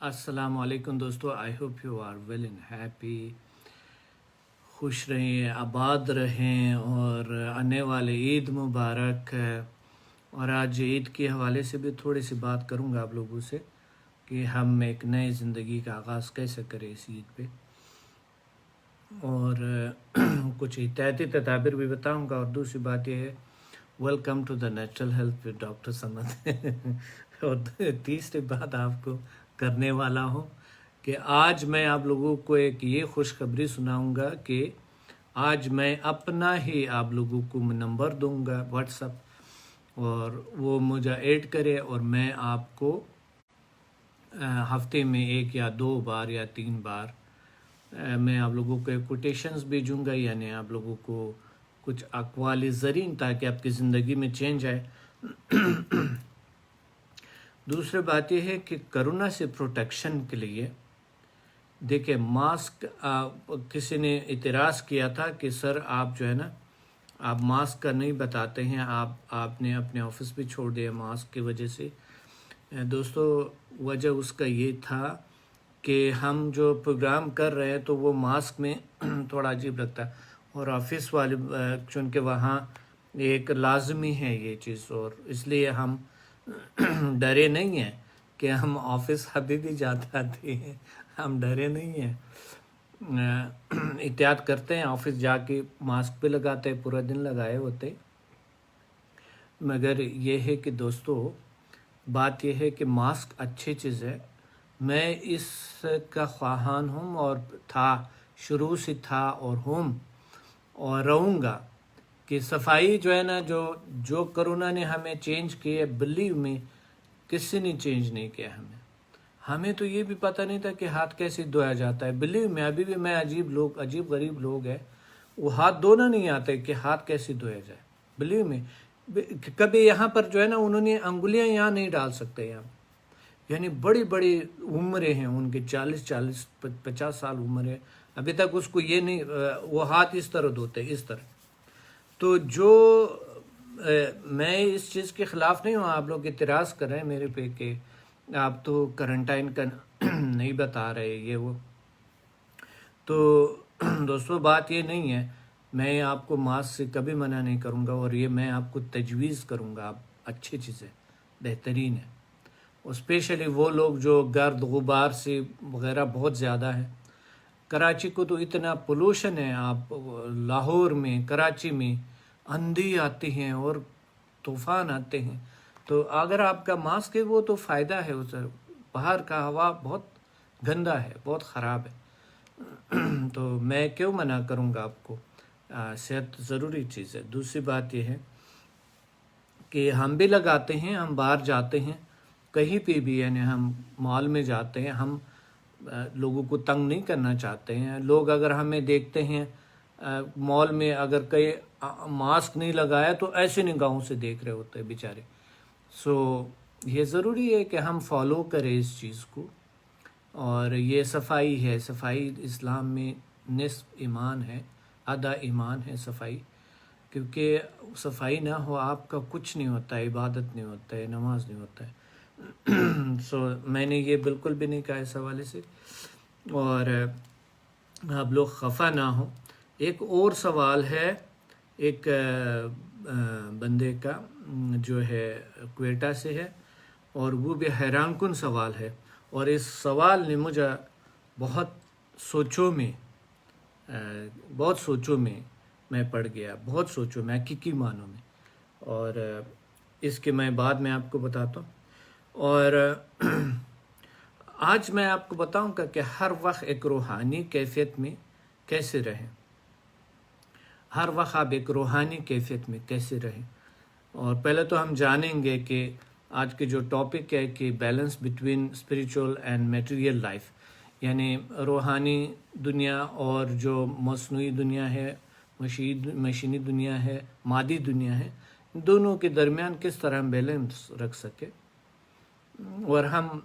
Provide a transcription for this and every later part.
السلام علیکم دوستو، I hope you are well and happy. خوش رہیں، آباد رہیں اور آنے والے عید مبارک ہے. اور آج عید کے حوالے سے بھی تھوڑی سی بات کروں گا آپ لوگوں سے کہ ہم ایک نئے زندگی کا آغاز کیسے کریں اس عید پہ، اور کچھ احتیاطی تدابیر بھی بتاؤں گا. اور دوسری بات یہ ہے، welcome to the natural health with doctor Samad. اور تیسری بات آپ کو کرنے والا ہوں کہ آج میں آپ لوگوں کو ایک یہ خوشخبری سناؤں گا کہ آج میں اپنا ہی آپ لوگوں کو نمبر دوں گا واٹس اپ، اور وہ مجھے ایڈ کرے اور میں آپ کو ہفتے میں 1 یا 2 بار یا 3 بار میں آپ لوگوں کو کوٹیشنز بھیجوں گا، یعنی آپ لوگوں کو کچھ اقوال زرین، تاکہ آپ کی زندگی میں چینج آئے. دوسری بات یہ ہے کہ کرونا سے پروٹیکشن کے لیے دیکھیں ماسک، کسی نے اعتراض کیا تھا کہ سر آپ جو ہے نا آپ ماسک کا نہیں بتاتے ہیں، آپ نے اپنے آفس بھی چھوڑ دیا ماسک کی وجہ سے. دوستو وجہ اس کا یہ تھا کہ ہم جو پروگرام کر رہے ہیں تو وہ ماسک میں تھوڑا عجیب لگتا ہے، اور آفس والے چونکہ وہاں ایک لازمی ہے یہ چیز، اور اس لیے ہم ڈرے نہیں ہیں کہ ہم آفس ابھی بھی جاتے ہیں، ہم ڈرے نہیں ہیں. احتیاط کرتے ہیں، آفس جا کے ماسک پہ لگاتے ہیں، پورا دن لگائے ہوتے. مگر یہ ہے کہ دوستو بات یہ ہے کہ ماسک اچھی چیز ہے، میں اس کا خواہان ہوں، اور تھا شروع سے تھا اور ہوں اور رہوں گا کہ صفائی جو ہے نا، جو کرونا نے ہمیں چینج کیا، بلیو میں کسی نے چینج نہیں کیا ہمیں تو یہ بھی پتہ نہیں تھا کہ ہاتھ کیسے دھویا جاتا ہے. بلیو میں ابھی بھی میں عجیب غریب لوگ ہیں، وہ ہاتھ دھونا نہیں آتے کہ ہاتھ کیسے دھویا جائے. بلیو میں کبھی یہاں پر جو ہے نا انہوں نے انگلیاں یہاں نہیں ڈال سکتے، یہاں یعنی بڑی بڑی عمریں ہیں ان کے، 40 سال عمر ہے، ابھی تک اس کو یہ نہیں، وہ ہاتھ اس طرح دھوتے اس طرح. تو میں اس چیز کے خلاف نہیں ہوں. آپ لوگ اعتراض کر رہے ہیں میرے پہ کہ آپ تو کرنٹائن کا نہیں بتا رہے یہ وہ. تو دوستو بات یہ نہیں ہے، میں آپ کو ماسک سے کبھی منع نہیں کروں گا، اور یہ میں آپ کو تجویز کروں گا. آپ اچھی چیز ہے، بہترین ہے. اسپیشلی وہ لوگ جو گرد غبار سے وغیرہ بہت زیادہ ہے. کراچی کو تو اتنا پولوشن ہے، آپ لاہور میں، کراچی میں اندھی آتی ہیں اور طوفان آتے ہیں. تو اگر آپ کا ماسک ہے وہ تو فائدہ ہے، ادھر باہر کا ہوا بہت گندا ہے، بہت خراب ہے. تو میں کیوں منع کروں گا آپ کو، صحت ضروری چیز ہے. دوسری بات یہ ہے کہ ہم بھی لگاتے ہیں، ہم باہر جاتے ہیں کہیں پہ بھی، یعنی ہم مال میں جاتے ہیں، ہم لوگوں کو تنگ نہیں کرنا چاہتے ہیں. لوگ اگر ہمیں دیکھتے ہیں مال میں، اگر کئی ماسک نہیں لگایا تو ایسے نگاہوں سے دیکھ رہے ہوتے ہیں بیچارے. سو یہ ضروری ہے کہ ہم فالو کریں اس چیز کو. اور یہ صفائی ہے، صفائی اسلام میں نصف ایمان ہے، آدھا ایمان ہے صفائی. کیونکہ صفائی نہ ہو آپ کا کچھ نہیں ہوتا ہے، عبادت نہیں ہوتا ہے، نماز نہیں ہوتا ہے. سو میں نے یہ بالکل بھی نہیں کہا اس حوالے سے، اور آپ لوگ خفا نہ ہوں. ایک اور سوال ہے ایک بندے کا جو ہے کوئٹہ سے ہے، اور وہ بھی حیران کن سوال ہے، اور اس سوال نے مجھے بہت سوچوں میں میں پڑ گیا، بہت سوچوں میں، حقیقی معنوں میں. اور اس کے میں بعد میں آپ کو بتاتا ہوں. اور آج میں آپ کو بتاؤں گا کہ ہر وقت ایک روحانی کیفیت میں کیسے رہیں، ہر وقت آپ ایک روحانی کیفیت میں کیسے رہیں. اور پہلے تو ہم جانیں گے کہ آج کے جو ٹاپک ہے کہ balance between spiritual and material life, یعنی روحانی دنیا اور جو مصنوعی دنیا ہے، مشینی دنیا ہے، مادی دنیا ہے، دونوں کے درمیان کس طرح ہم بیلنس رکھ سکے اور ہم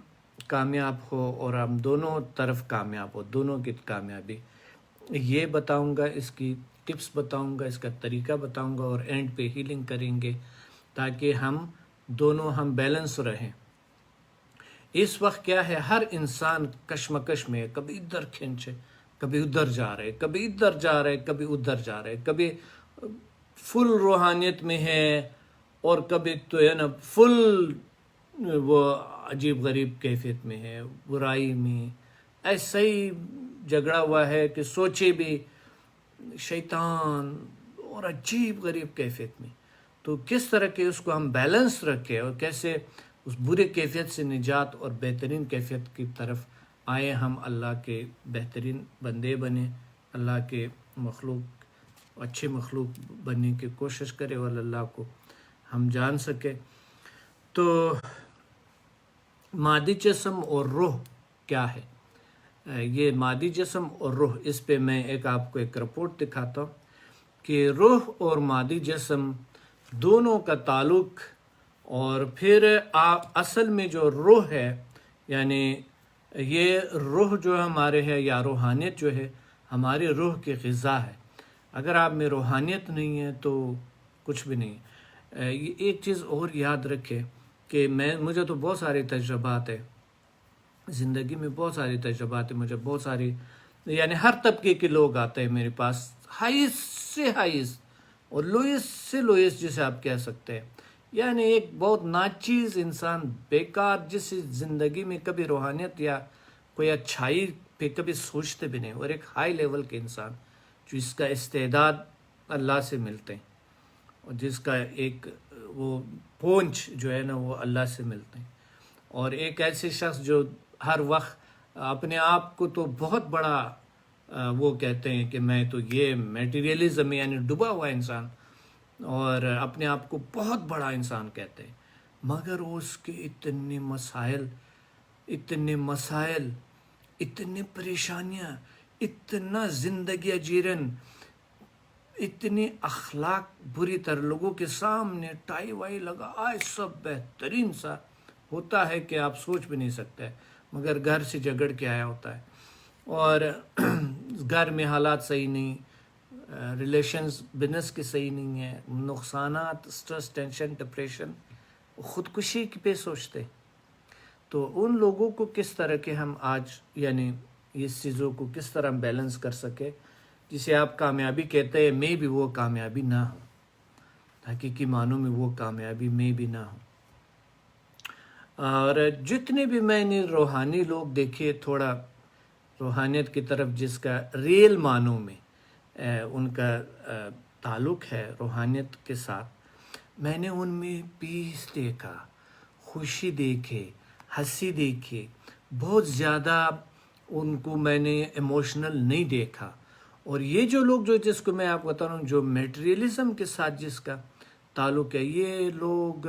کامیاب ہو، اور ہم دونوں طرف کامیاب ہو، دونوں کی کامیابی. یہ بتاؤں گا، اس کی ٹپس بتاؤں گا، اس کا طریقہ بتاؤں گا، اور اینڈ پہ ہیلنگ کریں گے تاکہ ہم دونوں بیلنس رہیں. اس وقت کیا ہے، ہر انسان کشمکش میں ہے، کبھی ادھر کھینچے، کبھی ادھر جا رہے، کبھی ادھر جا رہے، کبھی ادھر جا رہے، کبھی فل روحانیت میں ہے اور کبھی تو ہے نا فل وہ عجیب غریب کیفیت میں ہے، برائی میں، ایسا ہی جھگڑا ہوا ہے کہ سوچے بھی شیطان اور عجیب غریب کیفیت میں. تو کس طرح کے اس کو ہم بیلنس رکھے اور کیسے اس برے کیفیت سے نجات اور بہترین کیفیت کی طرف آئے، ہم اللہ کے بہترین بندے بنے، اللہ کے مخلوق، اچھے مخلوق بننے کی کوشش کرے اور اللہ کو ہم جان سکے. تو مادی جسم اور روح کیا ہے؟ یہ مادی جسم اور روح، اس پہ میں آپ کو ایک رپورٹ دکھاتا ہوں کہ روح اور مادی جسم دونوں کا تعلق، اور پھر اصل میں جو روح ہے، یعنی یہ روح جو ہمارے ہے یا روحانیت جو ہے ہماری روح کی غذا ہے. اگر آپ میں روحانیت نہیں ہے تو کچھ بھی نہیں. یہ ایک چیز اور یاد رکھے کہ مجھے تو بہت سارے تجربات ہیں زندگی میں، بہت ساری تجربات ہیں مجھے، بہت ساری، یعنی ہر طبقے کے لوگ آتے ہیں میرے پاس، ہائیس سے ہائیس اور لوئس سے لوئس جسے آپ کہہ سکتے ہیں. یعنی ایک بہت ناچیز انسان، بیکار، جس زندگی میں کبھی روحانیت یا کوئی اچھائی پہ کبھی سوچتے بھی نہیں، اور ایک ہائی لیول کے انسان جو اس کا استعداد اللہ سے ملتے ہیں اور جس کا ایک وہ پونچھ جو ہے نا وہ اللہ سے ملتے ہیں. اور ایک ایسے شخص جو ہر وقت اپنے آپ کو تو بہت بڑا وہ کہتے ہیں کہ میں تو یہ میٹیریلزم یعنی ڈوبا ہوا انسان، اور اپنے آپ کو بہت بڑا انسان کہتے ہیں، مگر اس کے اتنے مسائل، اتنی پریشانیاں، اتنا زندگی اجیرن، اتنی اخلاق بری طرح لوگوں کے سامنے ٹائی وائی لگا آئے، سب بہترین سا ہوتا ہے کہ آپ سوچ بھی نہیں سکتے، مگر گھر سے جھگڑ کے آیا ہوتا ہے، اور گھر میں حالات صحیح نہیں، ریلیشنز بزنس کے صحیح نہیں ہے، نقصانات، سٹریس، ٹینشن، ڈپریشن، خودکشی پہ سوچتے. تو ان لوگوں کو کس طرح کے ہم آج، یعنی اس چیزوں کو کس طرح بیلنس کر سکے، جسے آپ کامیابی کہتے ہیں، میں بھی وہ کامیابی نہ ہوں، حقیقی معنوں میں وہ کامیابی میں بھی نہ ہوں. اور جتنے بھی میں نے روحانی لوگ دیکھے، تھوڑا روحانیت کی طرف جس کا ریل معنوں میں ان کا تعلق ہے روحانیت کے ساتھ، میں نے ان میں پیس دیکھا، خوشی دیکھے، ہنسی دیکھے، بہت زیادہ ان کو میں نے ایموشنل نہیں دیکھا. اور یہ جو لوگ جس کو میں آپ کو بتا رہا ہوں، جو میٹریلزم کے ساتھ جس کا تعلق ہے، یہ لوگ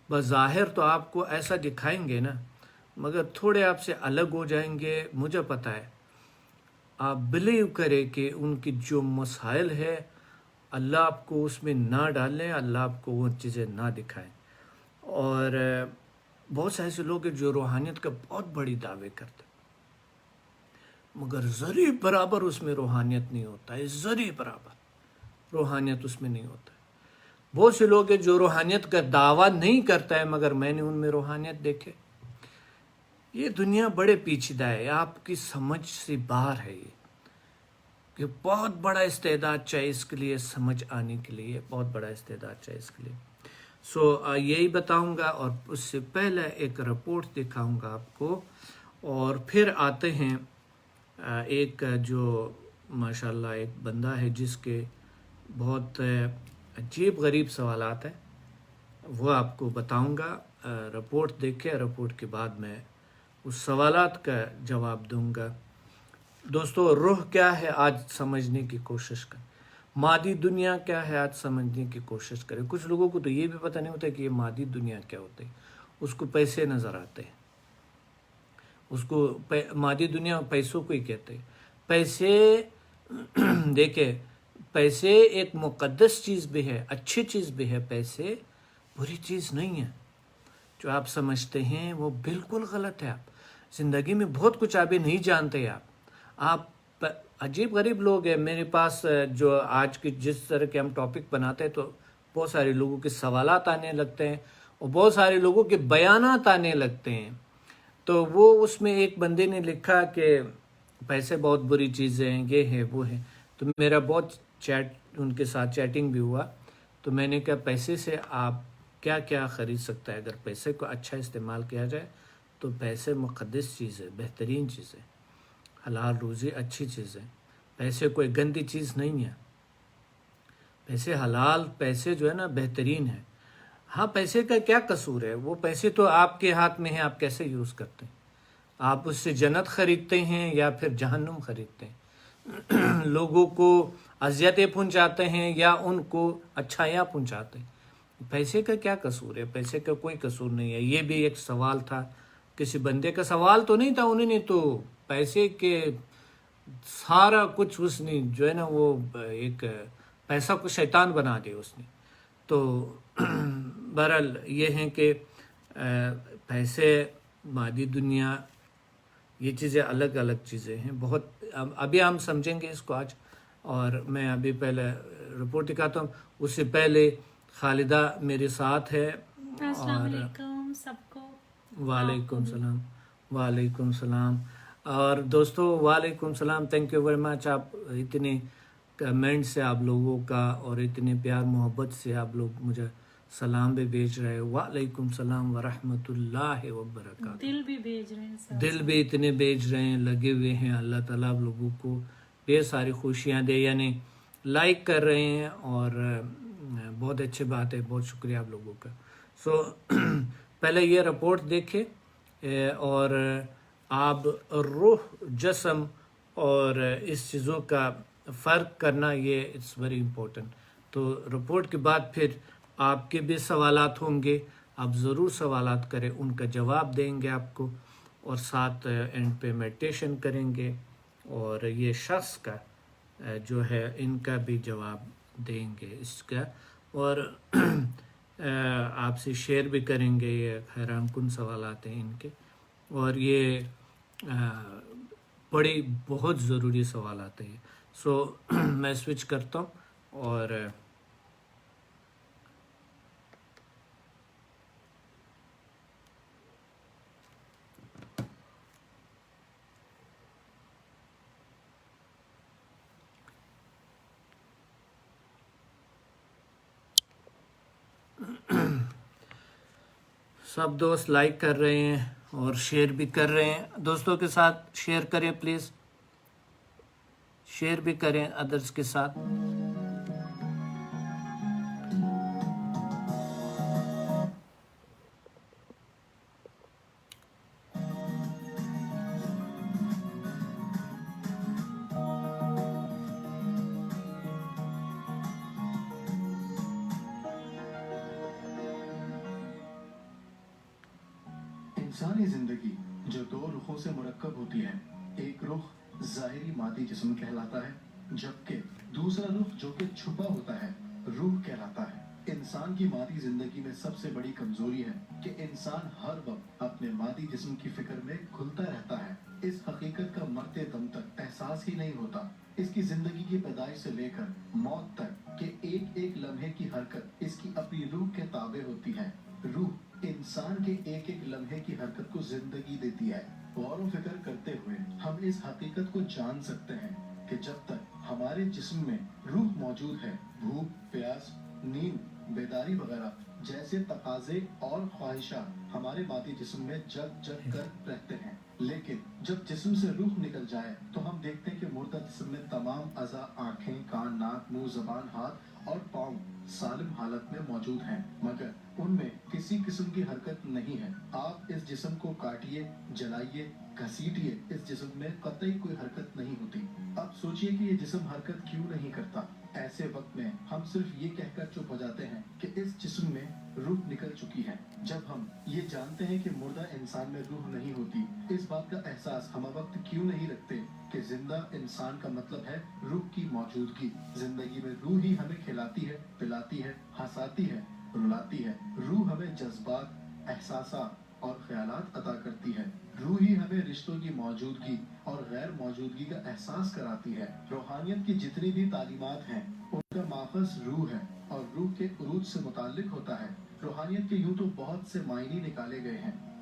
بظاہر تو آپ کو ایسا دکھائیں گے نا، مگر تھوڑے آپ سے الگ ہو جائیں گے. مجھے پتہ ہے، آپ بلیو کرے کہ ان کی جو مسائل ہے، اللہ آپ کو اس میں نہ ڈالیں، اللہ آپ کو وہ چیزیں نہ دکھائیں. اور بہت سے ایسے لوگ ہیں جو روحانیت کا بہت بڑی دعوے کرتے، مگر ذرے برابر اس میں روحانیت نہیں ہوتا ہے، ذرے برابر روحانیت اس میں نہیں ہوتا ہے. بہت سے لوگ ہیں جو روحانیت کا دعویٰ نہیں کرتا ہے، مگر میں نے ان میں روحانیت دیکھے. یہ دنیا بڑے پیچیدہ ہے، آپ کی سمجھ سے باہر ہے. یہ کہ بہت بڑا استعداد چاہیے اس کے لیے، سمجھ آنے کے لیے بہت بڑا استعداد چاہیے اس کے لیے. یہی بتاؤں گا، اور اس سے پہلے ایک رپورٹ دکھاؤں گا آپ کو، اور پھر آتے ہیں ایک جو ماشاءاللہ ایک بندہ ہے جس کے بہت عجیب غریب سوالات ہیں، وہ آپ کو بتاؤں گا. رپورٹ دیکھے، رپورٹ کے بعد میں اس سوالات کا جواب دوں گا. دوستو، روح کیا ہے آج سمجھنے کی کوشش کریں، مادی دنیا کیا ہے آج سمجھنے کی کوشش کریں. کچھ لوگوں کو تو یہ بھی پتہ نہیں ہوتا کہ یہ مادی دنیا کیا ہوتی ہے. اس کو پیسے نظر آتے ہیں، اس کو مادی دنیا پیسوں کو ہی کہتے ہیں. پیسے دیکھیں، پیسے ایک مقدس چیز بھی ہے، اچھی چیز بھی ہے. پیسے بری چیز نہیں ہے. جو آپ سمجھتے ہیں وہ بالکل غلط ہے. آپ زندگی میں بہت کچھ ابھی نہیں جانتے. آپ عجیب غریب لوگ ہیں میرے پاس، جو آج کی جس طرح کے ہم ٹاپک بناتے ہیں تو بہت سارے لوگوں کے سوالات آنے لگتے ہیں اور بہت سارے لوگوں کے بیانات آنے لگتے ہیں. تو وہ اس میں ایک بندے نے لکھا کہ پیسے بہت بری چیزیں ہیں، یہ ہے وہ ہے. تو میرا بہت ان کے ساتھ چیٹنگ بھی ہوا. تو میں نے کہا پیسے سے آپ کیا کیا خرید سکتا ہے. اگر پیسے کو اچھا استعمال کیا جائے تو پیسے مقدس چیز ہے، بہترین چیز ہے، حلال روزی اچھی چیز ہے. پیسے کوئی گندی چیز نہیں ہے. پیسے حلال، پیسے جو ہے نا بہترین ہے. ہاں پیسے کا کیا قصور ہے؟ وہ پیسے تو آپ کے ہاتھ میں ہیں، آپ کیسے یوز کرتے ہیں. آپ اس سے جنت خریدتے ہیں یا پھر جہنم خریدتے ہیں. لوگوں کو اذیتیں پہنچاتے ہیں یا ان کو اچھائیاں پہنچاتے ہیں. پیسے کا کیا قصور ہے؟ پیسے کا کوئی قصور نہیں ہے. یہ بھی ایک سوال تھا، کسی بندے کا سوال تو نہیں تھا، انہوں نے تو پیسے کے سارا کچھ اس نے جو ہے نا وہ ایک پیسہ کو شیطان بنا دیا اس نے. تو بہرحال یہ ہیں کہ پیسے، مادی دنیا، یہ چیزیں الگ الگ چیزیں ہیں. بہت ابھی ہم سمجھیں گے اس کو آج. اور میں ابھی پہلے رپورٹ دکھاتا ہوں. اس سے پہلے خالدہ میرے ساتھ ہے. السلام علیکم سب کو. وعلیکم السلام. وعلیکم السلام. اور دوستو وعلیکم السلام. Thank you very much. آپ اتنے کمنٹ سے آپ لوگوں کا اور اتنے پیار محبت سے آپ لوگ مجھے سلام بھی بھیج رہے. وعلیکم السلام ورحمۃ اللہ وبرکاتہ. دل بھی بھیج رہے ہیں، دل بھی اتنے بھیج رہے ہیں، لگے ہوئے ہیں. اللہ تعالیٰ آپ لوگوں کو ڈھیر ساری خوشیاں دے. یعنی لائک کر رہے ہیں اور بہت اچھی بات ہے. بہت شکریہ آپ لوگوں کا. سو پہلے یہ رپورٹ دیکھیں اور آپ روح، جسم اور اس چیزوں کا فرق کرنا، یہ اٹس ویری امپورٹنٹ. تو رپورٹ کے بعد پھر آپ کے بھی سوالات ہوں گے. آپ ضرور سوالات کریں، ان کا جواب دیں گے آپ کو. اور ساتھ اینڈ پہ میڈیٹیشن کریں گے اور یہ شخص کا جو ہے ان کا بھی جواب دیں گے اس کا. اور آپ سے شیئر بھی کریں گے. یہ حیران کن سوالات ہیں ان کے، اور یہ بڑی بہت ضروری سوالات ہیں. سو میں سوئچ کرتا ہوں اور سب دوست لائک کر رہے ہیں اور شیئر بھی کر رہے ہیں. دوستوں کے ساتھ شیئر کریں پلیز. شیئر بھی کریں ادرس کے ساتھ. انسانی زندگی جو دو رخوں سے مرکب ہوتی ہے، ایک رخ ظاہری مادی جسم کہلاتا ہے، جبکہ دوسرا رخ جو کہ چھپا ہوتا ہے روح کہلاتا ہے. انسان کی مادی زندگی میں سب سے بڑی کمزوری ہے کہ انسان ہر وقت اپنے مادی جسم کی فکر میں کھلتا رہتا ہے. اس حقیقت کا مرتے دم تک احساس ہی نہیں ہوتا. اس کی زندگی کی پیدائش سے لے کر موت تک کہ ایک ایک لمحے کی حرکت اس کی اپنی روح کے تابع ہوتی ہے. روح انسان کے ایک ایک لمحے کی حرکت کو زندگی دیتی ہے. غور و فکر کرتے ہوئے ہم اس حقیقت کو جان سکتے ہیں کہ جب تک ہمارے جسم میں روح موجود ہے، بھوک، پیاس، نیند، بیداری وغیرہ جیسے تقاضے اور خواہشات ہمارے مادی جسم میں جگ جگ کر رہتے ہیں. لیکن جب جسم سے روح نکل جائے تو ہم دیکھتے ہیں کہ مردہ جسم میں تمام اعضاء، آنکھیں، کان، ناک، منہ، زبان، ہاتھ اور پاؤں سالم حالت میں موجود ہیں، مگر ان میں کسی قسم کی حرکت نہیں ہے. آپ اس جسم کو کاٹیے، جلائیے، گھسیٹیے، اس جسم میں قطعی کوئی حرکت نہیں ہوتی. اب سوچئے کہ یہ جسم حرکت کیوں نہیں کرتا. ایسے وقت میں ہم صرف یہ کہہ کر چپ ہو جاتے ہیں کہ اس جسم میں روح نکل چکی ہے. جب ہم یہ جانتے ہیں کہ مردہ انسان میں روح نہیں ہوتی، اس بات کا احساس ہم وقت کیوں نہیں رکھتے کہ زندہ انسان کا مطلب ہے روح کی موجودگی. زندگی میں روح ہی ہمیں کھلاتی ہے، پلاتی ہے، ہنساتی ہے، رلاتی ہے. روح ہمیں جذبات، احساسات اور خیالات عطا کرتی ہے. روح ہی ہمیں رشتوں کی موجودگی اور غیر موجودگی کا احساس کراتی ہے. روحانیت کی جتنی بھی تعلیمات ہیں ان کا ماخذ روح ہے اور روح کے عروج سے متعلق ہوتا ہے. روحانیت کے یوں تو بہت سے معنی نکالے گئے ہیں.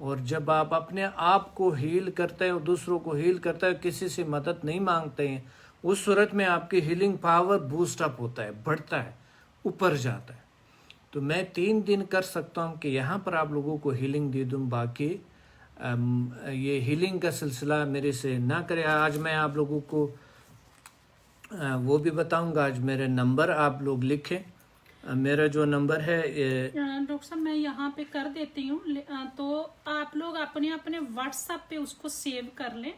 اور جب آپ اپنے آپ کو ہیل کرتے ہیں اور دوسروں کو ہیل کرتے ہیں، کسی سے مدد نہیں مانگتے ہیں، اس صورت میں آپ کی ہیلنگ پاور بوسٹ اپ ہوتا ہے، بڑھتا ہے، اوپر جاتا ہے۔ تو میں 3 دن کر سکتا ہوں کہ یہاں پر آپ لوگوں کو ہیلنگ دے دوں، باقی یہ ہیلنگ کا سلسلہ میرے سے نہ کرے۔ آج میں آپ لوگوں کو وہ بھی بتاؤں گا۔ آج میرے نمبر آپ لوگ لکھیں، میرا جو نمبر ہے ڈاکٹر صاحب میں یہاں پہ کر دیتی ہوں، تو آپ لوگ اپنے اپنے واٹس ایپ پہ اس کو سیو کر لیں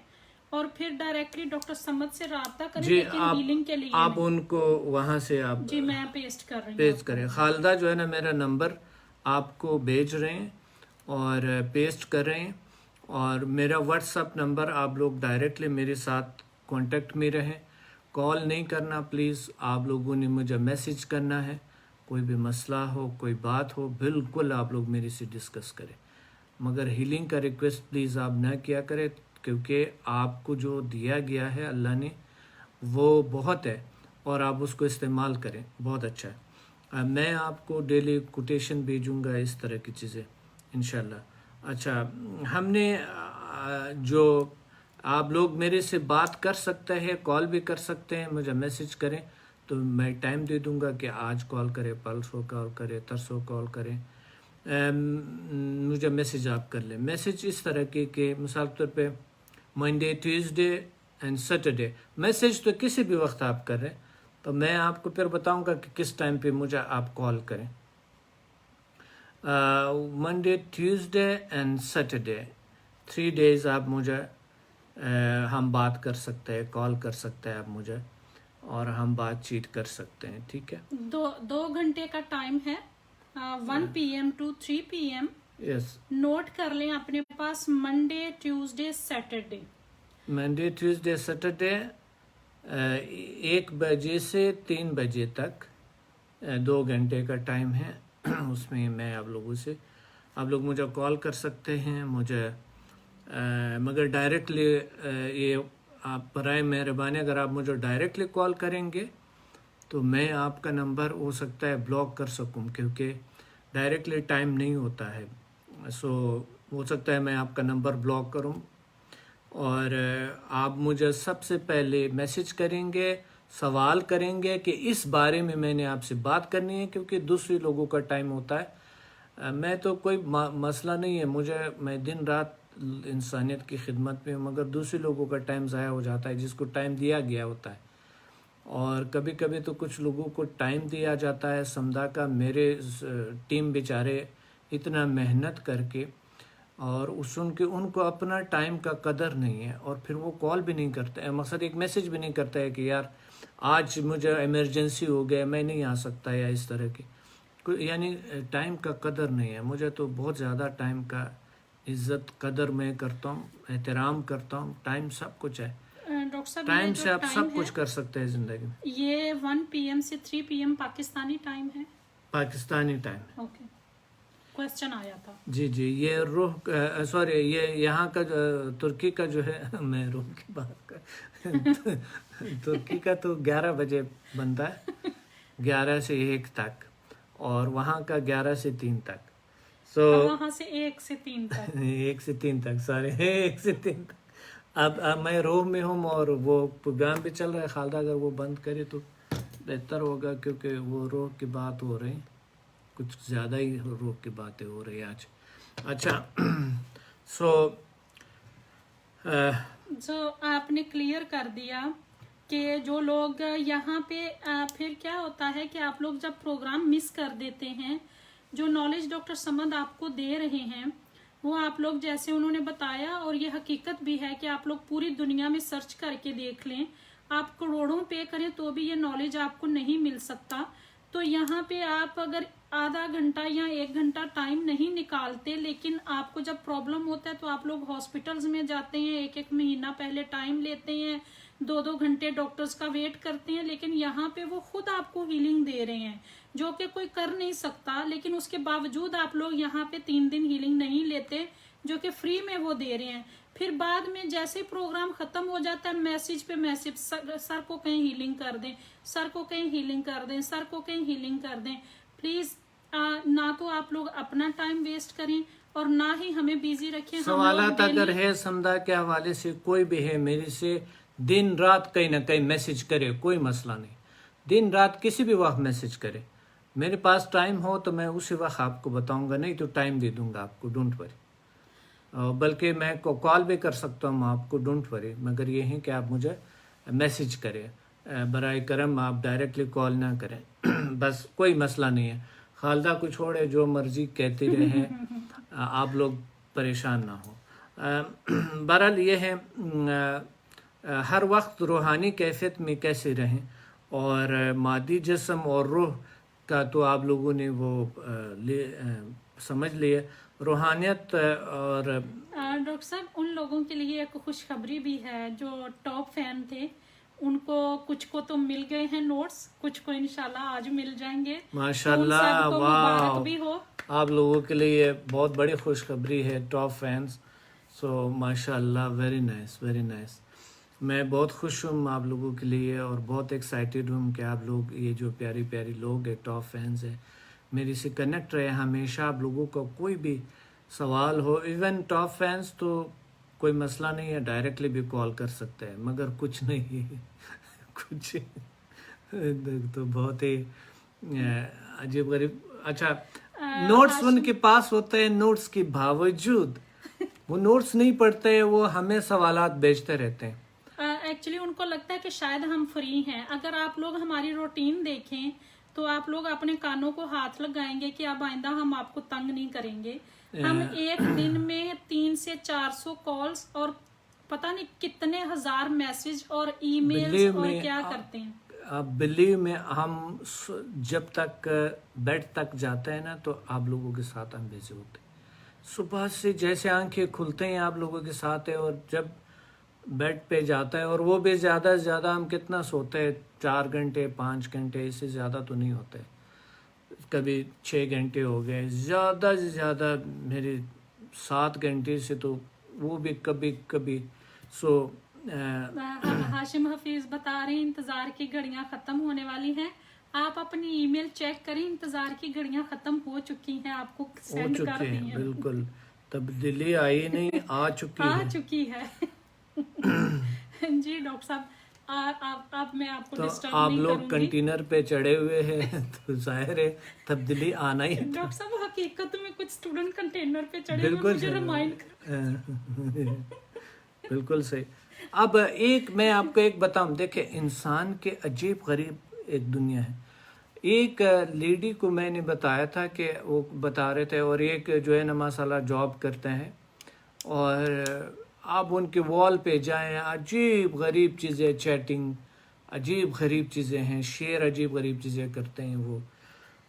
اور پھر ڈائریکٹلی ڈاکٹر سمد سے رابطہ کریں، جی لیکن ہیلنگ کے لیے آپ ان کو وہاں سے آپ جی میں پیسٹ کر رہی ہوں۔ پیسٹ کریں۔ خالدہ جو ہے نا میرا نمبر آپ کو بھیج رہے ہیں اور پیسٹ کر رہے ہیں، اور میرا واٹس ایپ نمبر آپ لوگ ڈائریکٹلی میرے ساتھ کانٹیکٹ میں رہیں، کال نہیں کرنا پلیز، آپ لوگوں نے مجھے میسج کرنا ہے، کوئی بھی مسئلہ ہو، کوئی بات ہو، بالکل آپ لوگ میرے سے ڈسکس کریں، مگر ہیلنگ کا ریکویسٹ پلیز آپ نہ کیا کریں، کیونکہ آپ کو جو دیا گیا ہے اللہ نے وہ بہت ہے، اور آپ اس کو استعمال کریں، بہت اچھا ہے۔ میں آپ کو ڈیلی کوٹیشن بھیجوں گا، اس طرح کی چیزیں انشاءاللہ۔ اچھا، ہم نے جو آپ لوگ میرے سے بات کر سکتے ہیں، کال بھی کر سکتے ہیں، مجھے میسج کریں تو میں ٹائم دے دوں گا کہ آج کال کریں، پرسوں کال کریں، ترسوں کال کریں، مجھے میسج آپ کر لیں۔ میسج اس طرح کی کہ مثال طور پہ Monday, Tuesday and Saturday, message تو کسی بھی وقت آپ کر رہے ہیں، تو میں آپ کو پھر بتاؤں گا کہ کس ٹائم پہ مجھے آپ کال کریں۔ Monday, Tuesday and Saturday 3 days آپ مجھے ہم بات کر سکتے ہیں، کال کر سکتے ہیں آپ مجھے، اور ہم بات چیت کر سکتے ہیں، ٹھیک ہے؟ 2 گھنٹے کا ٹائم ہے، 1 PM to 3 PM۔ Yes, note کر لیں اپنے پاس، Monday, Tuesday, Saturday. Monday, Tuesday, Saturday 1 بجے سے 3 بجے تک 2 گھنٹے کا ٹائم ہے، اس میں میں آپ لوگوں سے، آپ لوگ مجھے کال کر سکتے ہیں مجھے، مگر ڈائریکٹلی یہ آپ برائے مہربانی اگر آپ مجھے ڈائریکٹلی کال کریں گے تو میں آپ کا نمبر ہو سکتا ہے بلاک کر سکوں، کیونکہ ڈائریکٹلی ٹائم نہیں ہوتا ہے، سو ہو سکتا ہے میں آپ کا نمبر بلاک کروں، اور آپ مجھے سب سے پہلے میسج کریں گے، سوال کریں گے کہ اس بارے میں میں نے آپ سے بات کرنی ہے، کیونکہ دوسری لوگوں کا ٹائم ہوتا ہے۔ میں تو کوئی مسئلہ نہیں ہے، میں دن رات انسانیت کی خدمت میں ہوں، مگر دوسرے لوگوں کا ٹائم ضائع ہو جاتا ہے جس کو ٹائم دیا گیا ہوتا ہے، اور کبھی کبھی تو کچھ لوگوں کو ٹائم دیا جاتا ہے سمدھا کا، میرے ٹیم بیچارے اتنا محنت کر کے، اور ان کو اپنا ٹائم کا قدر نہیں ہے، اور پھر وہ کال بھی نہیں کرتے، مقصد ایک میسج بھی نہیں کرتا ہے کہ یار آج مجھے ایمرجنسی ہو گیا، میں نہیں آ سکتا، یا اس طرح کی یعنی ٹائم کا قدر نہیں ہے۔ مجھے تو بہت زیادہ ٹائم کا عزت قدر میں کرتا ہوں، احترام کرتا ہوں، ٹائم سب کچھ ہے، ڈاکٹر صاحب ٹائم یہ سے جو آپ ٹائم سب ہے کچھ کر سکتے ہیں زندگی میں۔ یہ 1 PM سے 3 PM پاکستانی ٹائم ہے۔ پاکستانی ٹائم ہے۔ اوکے، کویسچن آیا تھا۔ جی جی، یہ سوری، یہ یہاں کا ترکی کا جو ہے، میں روح کی بات کر ترکی کا تو 11 بجے بنتا ہے، 11 سے 1 تک، اور وہاں کا 11 سے 3 تک، سو وہاں سے 1 سے 3 تک۔ 1 سے 3 تک، سارے 1 سے 3 تک۔ اب میں روح میں ہوں، اور وہ پروگرام بھی چل رہا ہے، خالدہ اگر وہ بند کرے تو بہتر ہوگا، کیونکہ وہ روح کی بات ہو رہی، کچھ زیادہ ہی روح کی باتیں ہو رہی آج۔ اچھا، جو آپ نے کلیئر کر دیا کہ جو لوگ یہاں پہ پھر کیا ہوتا ہے کہ آپ لوگ جب پروگرام مس کر دیتے ہیں، جو نالج ڈاکٹر سمد آپ کو دے رہے ہیں وہ آپ لوگ جیسے انہوں نے بتایا، اور یہ حقیقت بھی ہے کہ آپ لوگ پوری دنیا میں سرچ کر کے دیکھ لیں، آپ کروڑوں پے کریں تو بھی یہ نالج آپ کو نہیں مل سکتا۔ تو یہاں پہ آپ اگر آدھا گھنٹہ یا 1 گھنٹہ ٹائم نہیں نکالتے، لیکن آپ کو جب پرابلم ہوتا ہے تو آپ لوگ ہاسپٹلز میں جاتے ہیں، 1 مہینہ پہلے ٹائم لیتے ہیں، 2 گھنٹے ڈاکٹرز کا ویٹ کرتے ہیں، لیکن یہاں پہ وہ خود آپ کو ہیلنگ دے رہے ہیں جو کہ کوئی کر نہیں سکتا، لیکن اس کے باوجود آپ لوگ یہاں پہ 3 دن ہیلنگ نہیں لیتے جو کہ فری میں وہ دے رہے ہیں۔ پھر بعد میں جیسے پروگرام ختم ہو جاتا ہے، میسج پہ میسج، سر کو کہیں ہیلنگ کر دیں، سر کو کہیں ہیلنگ کر دیں، سر کو کہیں ہیلنگ کر دیں۔ پلیز نہ تو آپ لوگ اپنا ٹائم ویسٹ کریں، اور نہ ہی ہمیں بیزی رکھیں. سوالات اگر ہے سمدھا کے حوالے سے کوئی بھی ہے میری سے دن رات کہیں نہ کہیں میسج کرے, کوئی مسئلہ نہیں, دن رات کسی بھی وقت میسج کرے. میرے پاس ٹائم ہو تو میں اسی وقت آپ کو بتاؤں گا, نہیں تو ٹائم دے دوں گا آپ کو, ڈونٹ وری. بلکہ میں کال بھی کر سکتا ہوں آپ کو, ڈونٹ وری, مگر یہ ہے کہ آپ مجھے میسج کریں. برائے کرم آپ ڈائریکٹلی کال نہ کریں. بس کوئی مسئلہ نہیں ہے. خالدہ کو چھوڑے, جو مرضی کہتی رہیں, آپ لوگ پریشان نہ ہو. بہرحال یہ ہے ہر وقت روحانی کیفیت میں کیسے رہیں, اور مادی جسم اور روح کا تو آپ لوگوں نے وہ سمجھ لیا. روحانیت اور ڈاکٹر صاحب ان لوگوں کے لیے ایک خوشخبری بھی ہے جو ٹاپ فین تھے, ان کو کچھ کو تو مل گئے ہیں نوٹس, کچھ کو انشاءاللہ آج مل جائیں گے. ماشاءاللہ, واہ, بھی ہو. آپ لوگوں کے لیے بہت بڑی خوشخبری ہے ٹاپ فینس. سو ماشاءاللہ, ویری نائس, ویری نائس. میں بہت خوش ہوں آپ لوگوں کے لیے, اور بہت ایکسائٹیڈ ہوں کہ آپ لوگ یہ جو پیاری پیاری لوگ ہیں ٹاپ فینس ہیں میری سے کنیکٹ رہے ہمیشہ. آپ لوگوں کو کوئی بھی سوال ہو, ایون ٹاپ فینس تو کوئی مسئلہ نہیں ہے, ڈائریکٹلی بھی کال کر سکتے ہیں, مگر کچھ نہیں کچھ تو بہت ہی عجیب غریب. اچھا, نوٹس ان کے پاس ہوتے ہیں, نوٹس کے باوجود وہ نوٹس نہیں پڑھتے, وہ ہمیں سوالات بھیجتے رہتے ہیں. ایکچولی ان کو لگتا ہے کہ شاید ہم فری ہیں. اگر آپ لوگ ہماری روٹین دیکھیں تو آپ لوگ اپنے کانوں کو ہاتھ لگائیں گے کہ اب آئندہ ہم آپ کو تنگ نہیں کریں گے. ہم ایک دن میں 300 سے 400 کالز اور پتہ نہیں کتنے ہزار میسج اور ای میلز اور کیا کرتے ہیں. اب بلیو میں ہم جب تک بیڈ تک جاتے ہیں نا تو آپ لوگوں کے ساتھ ہم بزی ہوتے ہیں. صبح سے جیسے آنکھیں کھلتے ہیں آپ لوگوں کے ساتھ ہے, اور جب بیڈ پہ جاتا ہے, اور وہ بھی زیادہ سے زیادہ ہم کتنا سوتے ہیں, 4 گھنٹے 5 گھنٹے, اس سے زیادہ تو نہیں ہوتے. کبھی 6 گھنٹے ہو گئے, زیادہ سے زیادہ میرے 7 گھنٹے سے تو وہ بھی کبھی کبھی. سو ہاشم حفیظ بتا رہے ہیں انتظار کی گھڑیاں ختم ہونے والی ہیں. آپ اپنی ای میل چیک کریں, انتظار کی گھڑیاں ختم ہو چکی ہیں, آپ کو سینڈ کر دی ہیں. بالکل, تبدیلی آئی نہیں, آ چکی ہے. جی ڈاکٹر صاحب, اب میں آپ کو تو ڈسٹرب آپ نہیں لوگ کروں گی. کنٹینر پہ چڑھے ہوئے ہیں تو ظاہر ہے تبدیلی آنا ہی. ڈاکٹر صاحب حقیقت میں کچھ اسٹوڈنٹ کنٹینر پہ چڑھے ہوئے, مجھے ریمائنڈ بالکل صحیح. اب میں آپ کو ایک بتاؤں, دیکھیں انسان کے عجیب غریب ایک دنیا ہے. ایک لیڈی کو میں نے بتایا تھا کہ وہ بتا رہے تھے, اور ایک جو ہے نا ماشاءاللہ جاب کرتے ہیں, اور آپ ان کے وال پہ جائیں, عجیب غریب چیزیں, چیٹنگ عجیب غریب چیزیں ہیں, شیئر عجیب غریب چیزیں کرتے ہیں وہ,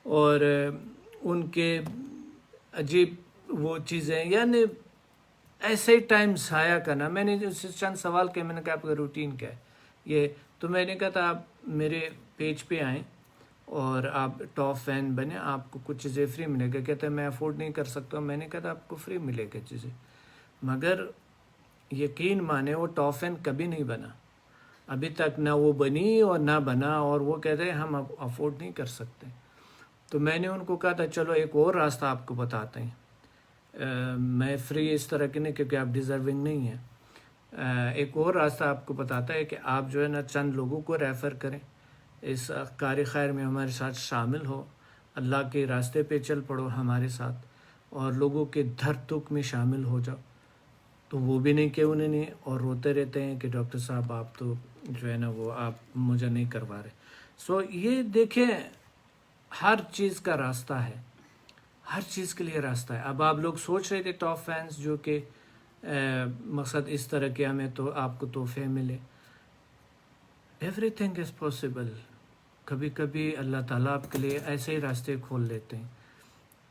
اور ان کے عجیب وہ چیزیں, یعنی ایسے ہی ٹائم ضائع کرنا. میں نے اس سے چند سوال کیا, میں نے کہا آپ کا روٹین کیا ہے یہ, تو میں نے کہا تھا آپ میرے پیج پہ آئیں اور آپ ٹاپ فین بنے, آپ کو کچھ چیزیں فری ملے گا. کہتا ہے میں افورڈ نہیں کر سکتا ہوں. میں نے کہا تھا آپ کو فری ملے گا چیزیں, مگر یقین مانے وہ ٹاپ فین کبھی نہیں بنا ابھی تک, نہ وہ بنی اور نہ بنا, اور وہ کہتے ہیں ہم افورڈ نہیں کر سکتے. تو میں نے ان کو کہا تھا چلو ایک اور راستہ آپ کو بتاتے ہیں. میں فری اس طرح کے نہیں, کیونکہ آپ ڈیزرونگ نہیں ہیں. ایک اور راستہ آپ کو بتاتا ہے کہ آپ جو ہے نا چند لوگوں کو ریفر کریں, اس کار خیر میں ہمارے ساتھ شامل ہو, اللہ کے راستے پہ چل پڑو ہمارے ساتھ, اور لوگوں کے درد دکھ میں شامل ہو جاؤ. تو وہ بھی نہیں کہ انہیں نہیں, اور روتے رہتے ہیں کہ ڈاکٹر صاحب آپ تو جو ہے نا وہ آپ مجھے نہیں کروا رہے. سو یہ دیکھیں ہر چیز کا راستہ ہے, ہر چیز کے لیے راستہ ہے. اب آپ لوگ سوچ رہے تھے ٹاپ فینس جو کہ مقصد اس طرح کے ہمیں تو آپ کو تحفے ملے, ایوری تھنگ از پاسبل. کبھی کبھی اللہ تعالیٰ آپ کے لیے ایسے ہی راستے کھول لیتے ہیں.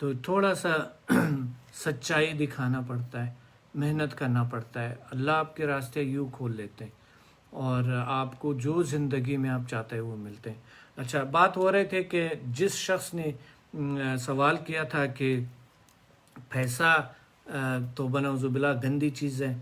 تو تھوڑا سا سچائی دکھانا پڑتا ہے, محنت کرنا پڑتا ہے, اللہ آپ کے راستے یوں کھول لیتے ہیں, اور آپ کو جو زندگی میں آپ چاہتے ہیں وہ ملتے ہیں. اچھا, بات ہو رہے تھے کہ جس شخص نے سوال کیا تھا کہ پیسہ تو بنعوذ باللہ گندی چیز ہے,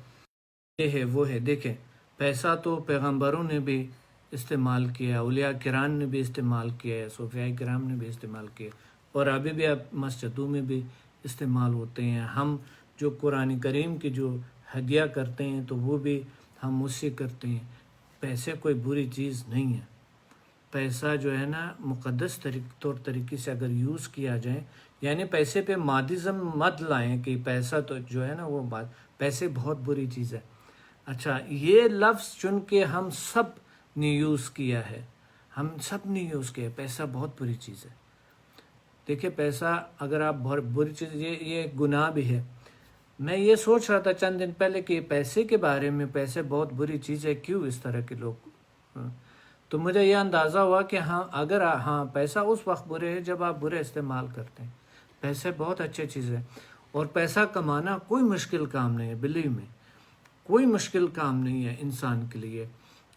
یہ ہے وہ ہے. دیکھیں پیسہ تو پیغمبروں نے بھی استعمال کیا, اولیاء کرام نے بھی استعمال کیا, صوفیاء کرام نے بھی استعمال کیا, اور ابھی بھی اب مسجدوں میں بھی استعمال ہوتے ہیں. ہم جو قرآن کریم کی جو ہدیہ کرتے ہیں تو وہ بھی ہم اس سے کرتے ہیں. پیسے کوئی بری چیز نہیں ہے. پیسہ جو ہے نا مقدس طور طریقے سے اگر یوز کیا جائے، یعنی پیسے پہ مادزم مت لائیں کہ پیسہ تو جو ہے نا وہ بات، پیسے بہت بری چیز ہے. اچھا، یہ لفظ چن کے ہم سب نے یوز کیا ہے، ہم سب نے یوز کیا ہے. پیسہ بہت بری چیز ہے. دیکھیں پیسہ اگر آپ بہت بری چیز، یہ گناہ بھی ہے. میں یہ سوچ رہا تھا چند دن پہلے کہ پیسے کے بارے میں، پیسے بہت بری چیز ہے، کیوں اس طرح کے لوگ. تو مجھے یہ اندازہ ہوا کہ ہاں پیسہ اس وقت برے ہے جب آپ برے استعمال کرتے ہیں. پیسے بہت اچھی چیز ہے، اور پیسہ کمانا کوئی مشکل کام نہیں ہے. بلیو میں کوئی مشکل کام نہیں ہے انسان کے لیے.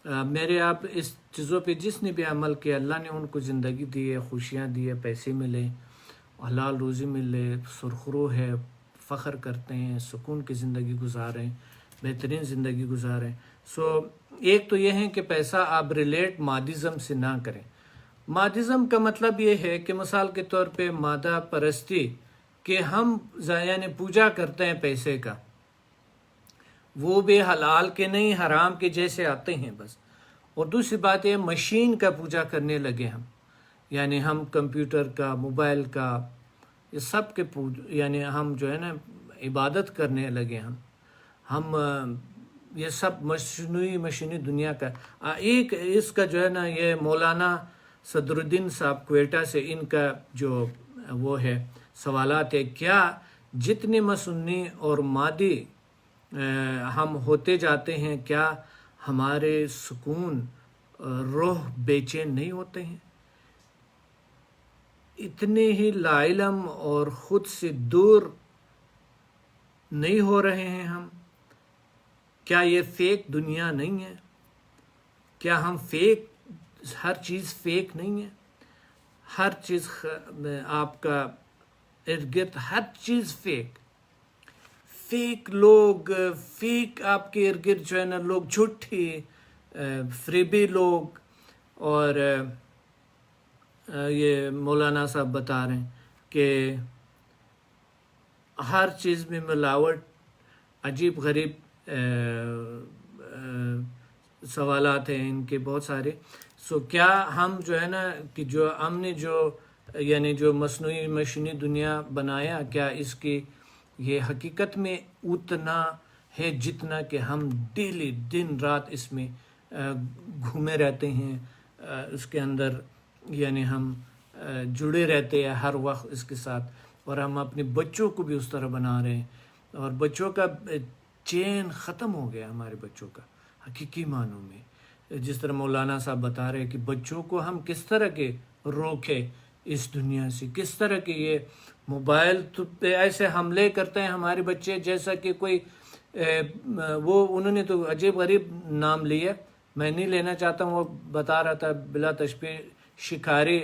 میرے آپ اس چیزوں پہ جس نے بھی عمل کیا، اللہ نے ان کو زندگی دی ہے، خوشیاں دی ہے، پیسے ملے، حلال روزی ملے، سرخرو ہے، فخر کرتے ہیں، سکون کی زندگی گزاریں، بہترین زندگی گزاریں. ایک تو یہ ہے کہ پیسہ آپ ریلیٹ مادزم سے نہ کریں. مادزم کا مطلب یہ ہے کہ مثال کے طور پہ مادہ پرستی، کہ ہم یعنی پوجا کرتے ہیں پیسے کا، وہ بھی حلال کے نہیں حرام کے جیسے آتے ہیں بس. اور دوسری بات یہ مشین کا پوجا کرنے لگے ہم، یعنی ہم کمپیوٹر کا، موبائل کا، یہ سب کے یعنی ہم جو ہے نا عبادت کرنے لگے. ہم یہ سب مشینی دنیا کا. ایک اس کا جو ہے نا یہ مولانا صدر الدین صاحب کوئٹہ سے، ان کا جو وہ ہے سوالات ہے، کیا جتنے مصنوعی اور مادی ہم ہوتے جاتے ہیں، کیا ہمارے سکون روح بے چین نہیں ہوتے ہیں؟ اتنے ہی لا علم اور خود سے دور نہیں ہو رہے ہیں ہم؟ کیا یہ فیک دنیا نہیں ہے؟ کیا ہم فیک، ہر چیز فیک نہیں ہے؟ ہر چیز آپ کا ارد گرد ہر چیز فیک لوگ، فیک آپ کے ارد گرد جو ہے نا لوگ جھوٹے فریبی لوگ. اور یہ مولانا صاحب بتا رہے ہیں کہ ہر چیز میں ملاوٹ. عجیب غریب سوالات ہیں ان کے بہت سارے. کیا ہم جو ہے نا کہ جو ہم نے یعنی جو مصنوعی مشینی دنیا بنایا، کیا اس کی یہ حقیقت میں اتنا ہے جتنا کہ ہم ڈیلی دن رات اس میں گھومے رہتے ہیں، اس کے اندر یعنی ہم جڑے رہتے ہیں ہر وقت اس کے ساتھ، اور ہم اپنے بچوں کو بھی اس طرح بنا رہے ہیں. اور بچوں کا چین ختم ہو گیا، ہمارے بچوں کا حقیقی معنوں میں. جس طرح مولانا صاحب بتا رہے ہیں کہ بچوں کو ہم کس طرح کے روکے اس دنیا سے، کس طرح کے یہ موبائل پہ ایسے حملے کرتے ہیں ہمارے بچے جیسا کہ کوئی وہ انہوں نے تو عجیب غریب نام لیا، میں نہیں لینا چاہتا ہوں. وہ بتا رہا تھا بلا تشبیہ شکاری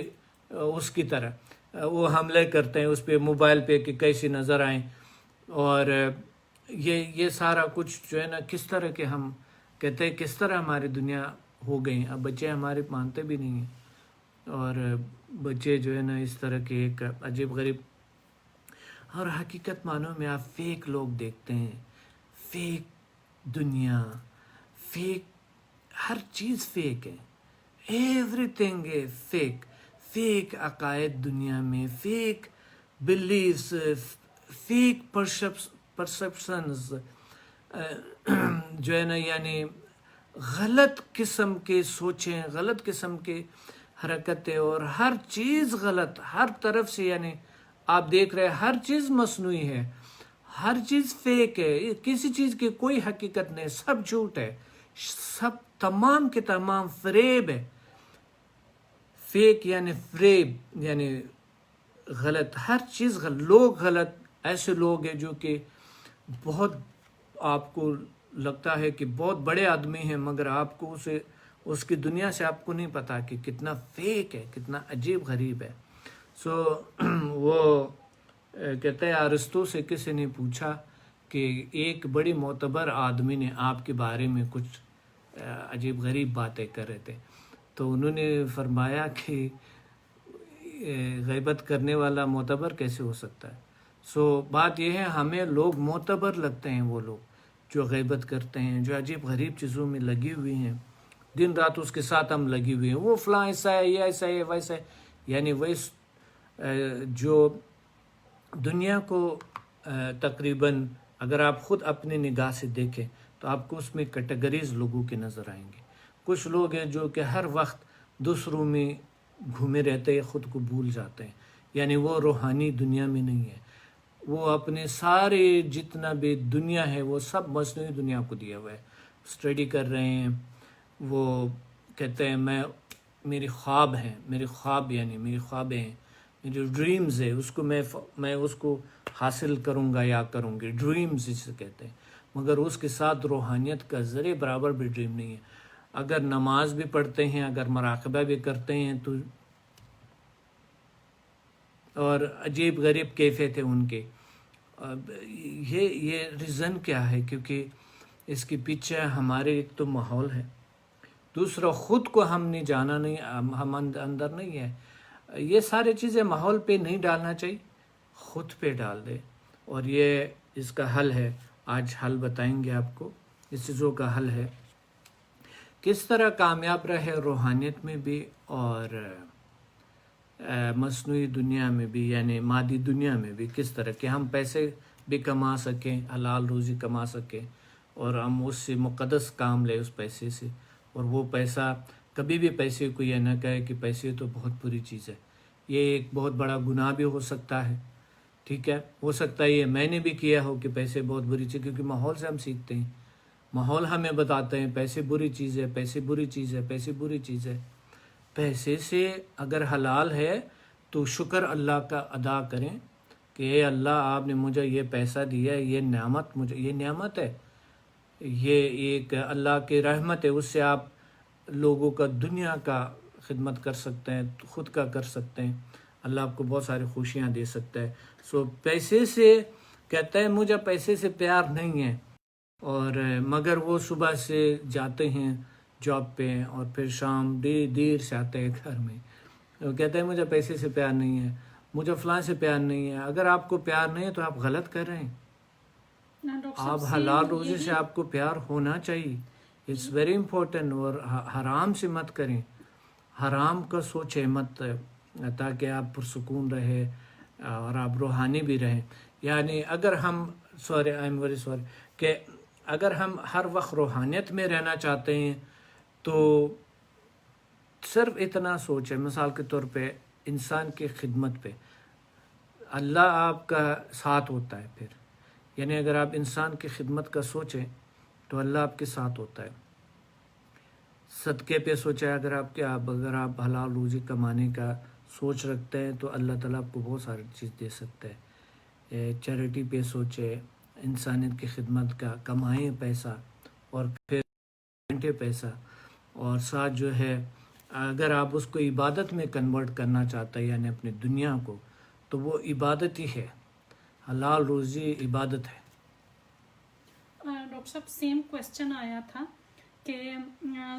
اس کی طرح وہ حملے کرتے ہیں اس پہ، موبائل پہ، کہ کیسی نظر آئیں. اور یہ سارا کچھ جو ہے نا کس طرح کے ہم کہتے ہیں کس طرح ہماری دنیا ہو گئی. اب بچے ہمارے مانتے بھی نہیں ہیں، اور بچے جو ہے نا اس طرح کے ایک عجیب غریب. اور حقیقت معنوں میں آپ فیک لوگ دیکھتے ہیں، فیک دنیا، فیک ہر چیز فیک ہے. ایوری تھنگ ہے فیک عقائد دنیا میں، فیک بلیفس، فیک پرسپشنز جو ہے نا، یعنی غلط قسم کے سوچیں، غلط قسم کے حرکتیں، اور ہر چیز غلط ہر طرف سے. یعنی آپ دیکھ رہے ہیں ہر چیز مصنوعی ہے، ہر چیز فیک ہے، کسی چیز کی کوئی حقیقت نہیں، سب جھوٹ ہے، سب تمام کے تمام فریب ہے. فیک یعنی فریب، یعنی غلط ہر چیز غلط، لوگ غلط. ایسے لوگ ہیں جو کہ بہت آپ کو لگتا ہے کہ بہت بڑے آدمی ہیں، مگر آپ کو اس کی دنیا سے آپ کو نہیں پتا کہ کتنا فیک ہے، کتنا عجیب غریب ہے. وہ کہتے ہیں ارسطو سے کسی نے پوچھا کہ ایک بڑی معتبر آدمی نے آپ کے بارے میں کچھ عجیب غریب باتیں کر رہے تھے، تو انہوں نے فرمایا کہ غیبت کرنے والا معتبر کیسے ہو سکتا ہے. سو بات یہ ہے ہمیں لوگ معتبر لگتے ہیں، وہ لوگ جو غیبت کرتے ہیں، جو عجیب غریب چیزوں میں لگی ہوئی ہیں، دن رات اس کے ساتھ ہم لگی ہوئی ہیں، وہ فلاں ایسا ہے، یہ ایسا ہے، ویسا ہے. یعنی وہ جو دنیا کو تقریباً اگر آپ خود اپنی نگاہ سے دیکھیں تو آپ کو اس میں کیٹیگریز لوگوں کے نظر آئیں گے. کچھ لوگ ہیں جو کہ ہر وقت دوسروں میں گھومے رہتے ہیں، خود کو بھول جاتے ہیں، یعنی وہ روحانی دنیا میں نہیں ہے. وہ اپنے سارے جتنا بھی دنیا ہے وہ سب مصنوعی دنیا کو دیا ہوا ہے. اسٹڈی کر رہے ہیں، وہ کہتے ہیں میری خواب ہیں، میری خواب یعنی میری خوابیں ہیں، میری ڈریمز ہے، اس کو میں اس کو حاصل کروں گا یا کروں گی. ڈریمز اسے کہتے ہیں، مگر اس کے ساتھ روحانیت کا ذرے برابر بھی ڈریم نہیں ہے. اگر نماز بھی پڑھتے ہیں، اگر مراقبہ بھی کرتے ہیں تو اور عجیب غریب کیفیت ہے ان کے. یہ ریزن کیا ہے؟ کیونکہ اس کے پیچھے ہمارے ایک تو ماحول ہے، دوسرا خود کو ہم نے جانا نہیں، ہم اندر نہیں ہے. یہ سارے چیزیں ماحول پہ نہیں ڈالنا چاہیے، خود پہ ڈال دے. اور یہ اس کا حل ہے، آج حل بتائیں گے آپ کو. اس چیزوں کا حل ہے کس طرح کامیاب رہے روحانیت میں بھی اور مصنوعی دنیا میں بھی، یعنی مادی دنیا میں بھی. کس طرح کہ ہم پیسے بھی کما سکیں، حلال روزی کما سکیں، اور ہم اس سے مقدس کام لیں اس پیسے سے. اور وہ پیسہ کبھی بھی پیسے کو یہ نہ کہے کہ پیسے تو بہت بری چیز ہے. یہ ایک بہت بڑا گناہ بھی ہو سکتا ہے. ٹھیک ہے، ہو سکتا ہے یہ میں نے بھی کیا ہو کہ پیسے بہت بری چیز، کیونکہ ماحول سے ہم سیکھتے ہیں، ماحول ہمیں بتاتے ہیں پیسے بری چیز ہے، پیسے بری چیز ہے، پیسے بری چیز ہے. پیسے سے اگر حلال ہے تو شکر اللہ کا ادا کریں کہ اے اللہ آپ نے مجھے یہ پیسہ دیا ہے، یہ نعمت مجھے، یہ نعمت ہے، یہ ایک اللہ کی رحمت ہے. اس سے آپ لوگوں کا دنیا کا خدمت کر سکتے ہیں، خود کا کر سکتے ہیں. اللہ آپ کو بہت ساری خوشیاں دے سکتا ہے. سو پیسے سے کہتا ہے مجھے پیسے سے پیار نہیں ہے، اور مگر وہ صبح سے جاتے ہیں جاب پہ اور پھر شام دیر سے آتے ہیں گھر میں. وہ کہتے ہیں مجھے پیسے سے پیار نہیں ہے، مجھے فلاں سے پیار نہیں ہے. اگر آپ کو پیار نہیں ہے تو آپ غلط کر رہے ہیں. آپ حلال روزی سے آپ کو پیار ہونا چاہیے، اٹس ویری امپورٹنٹ. اور حرام سے مت کریں، حرام کا سوچیں مت، تاکہ آپ پرسکون رہے اور آپ روحانی بھی رہیں. یعنی اگر ہم آئی ایم ویری سوری کہ اگر ہم ہر وقت روحانیت میں رہنا چاہتے ہیں تو صرف اتنا سوچیں، مثال کے طور پہ انسان کی خدمت پہ اللہ آپ کا ساتھ ہوتا ہے. پھر یعنی اگر آپ انسان کی خدمت کا سوچیں تو اللہ آپ کے ساتھ ہوتا ہے. صدقے پہ سوچیں، اگر آپ حلال روزی کمانے کا سوچ رکھتے ہیں تو اللہ تعالیٰ آپ کو بہت ساری چیز دے سکتا ہے. چیریٹی پہ سوچیں، انسانیت کی خدمت کا، کمائیں پیسہ اور پھر گھنٹے پیسہ. اور ساتھ جو ہے اگر آپ اس کو عبادت میں کنورٹ کرنا چاہتے ہیں، یعنی اپنی دنیا کو، تو وہ عبادت ہی ہے. حلال روزی عبادت ہے. ڈاکٹر صاحب سیم کوشچن آیا تھا کہ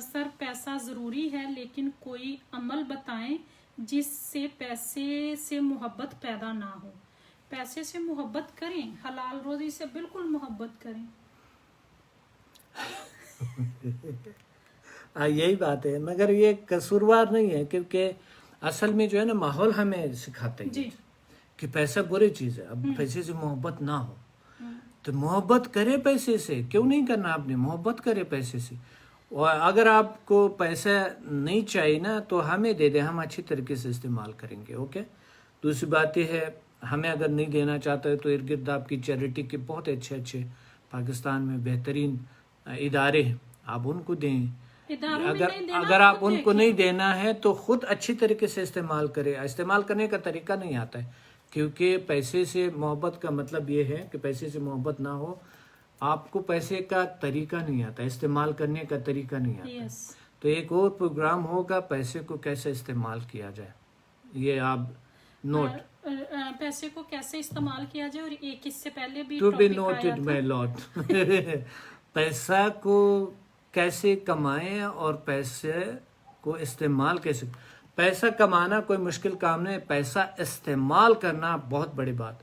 سر پیسہ ضروری ہے لیکن کوئی عمل بتائیں جس سے پیسے سے محبت پیدا نہ ہو. پیسے سے محبت کریں، حلال روزی سے بالکل محبت کریں. یہی بات ہے، مگر یہ قصوروار نہیں ہے، کیونکہ اصل میں جو ہے نا ماحول ہمیں سکھاتے ہیں جی کہ پیسہ بری چیز ہے. اب پیسے سے محبت نہ ہو تو محبت کرے پیسے سے، کیوں نہیں کرنا؟ آپ نے محبت کرے پیسے سے. اور اگر آپ کو پیسہ نہیں چاہیے نا تو ہمیں دے دیں، ہم اچھی طریقے سے استعمال کریں گے. اوکے. دوسری بات یہ ہے ہمیں اگر نہیں دینا چاہتا ہے تو ارد گرد آپ کی چیریٹی کے بہت اچھے پاکستان میں بہترین ادارے ہیں، آپ ان کو دیں. اگر آپ ان کو نہیں دینا ہے تو خود اچھی طریقے سے استعمال کریں. استعمال کرنے کا طریقہ نہیں آتا ہے، کیونکہ پیسے سے محبت کا مطلب یہ ہے کہ پیسے سے محبت نہ ہو. آپ کو پیسے کا طریقہ نہیں آتا، استعمال کرنے کا طریقہ نہیں آتا. تو ایک اور پروگرام ہوگا پیسے کو کیسے استعمال کیا جائے، یہ آپ نوٹ پیسے کو کیسے استعمال کیا جائے. اور ایک اس سے پہلے بھی to be noted my lord. پیسہ کو کیسے کمائیں اور پیسے کو استعمال کیسے. پیسہ کمانا کوئی مشکل کام نہیں، پیسہ استعمال کرنا بہت بڑی بات.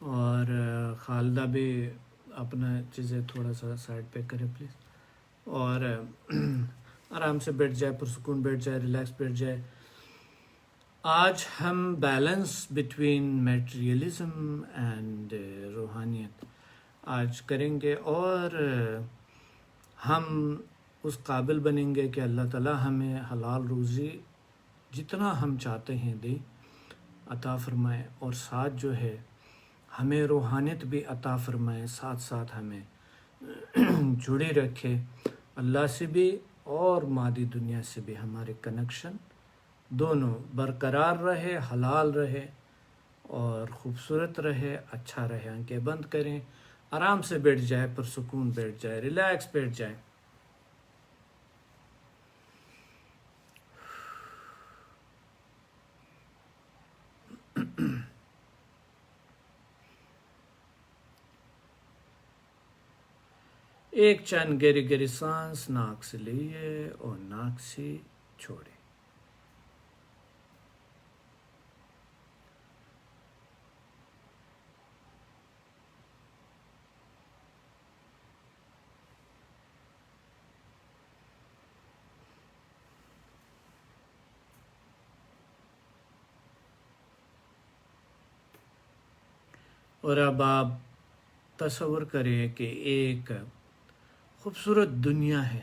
اور خالدہ بھی اپنا چیزیں تھوڑا سا سائڈ پہ کرے پلیز، اور آرام سے بیٹھ جائے، پرسکون بیٹھ جائے، ریلیکس بیٹھ جائے۔ آج ہم بیلنس بٹوین میٹیریلزم اینڈ روحانیت آج کریں گے، اور ہم اس قابل بنیں گے کہ اللہ تعالیٰ ہمیں حلال روزی جتنا ہم چاہتے ہیں دے عطا فرمائے، اور ساتھ جو ہے ہمیں روحانیت بھی عطا فرمائے، ساتھ ساتھ ہمیں جڑے رکھے اللہ سے بھی اور مادی دنیا سے بھی، ہمارے کنیکشن دونوں برقرار رہے، حلال رہے اور خوبصورت رہے، اچھا رہے۔ آنکھیں بند کریں، آرام سے بیٹھ جائے، پرسکون بیٹھ جائے، ریلیکس بیٹھ جائے۔ ایک چند گہری گہری سانس ناک سے لیے اور ناک سے چھوڑے۔ اور اب آپ تصور کریں کہ ایک خوبصورت دنیا ہے،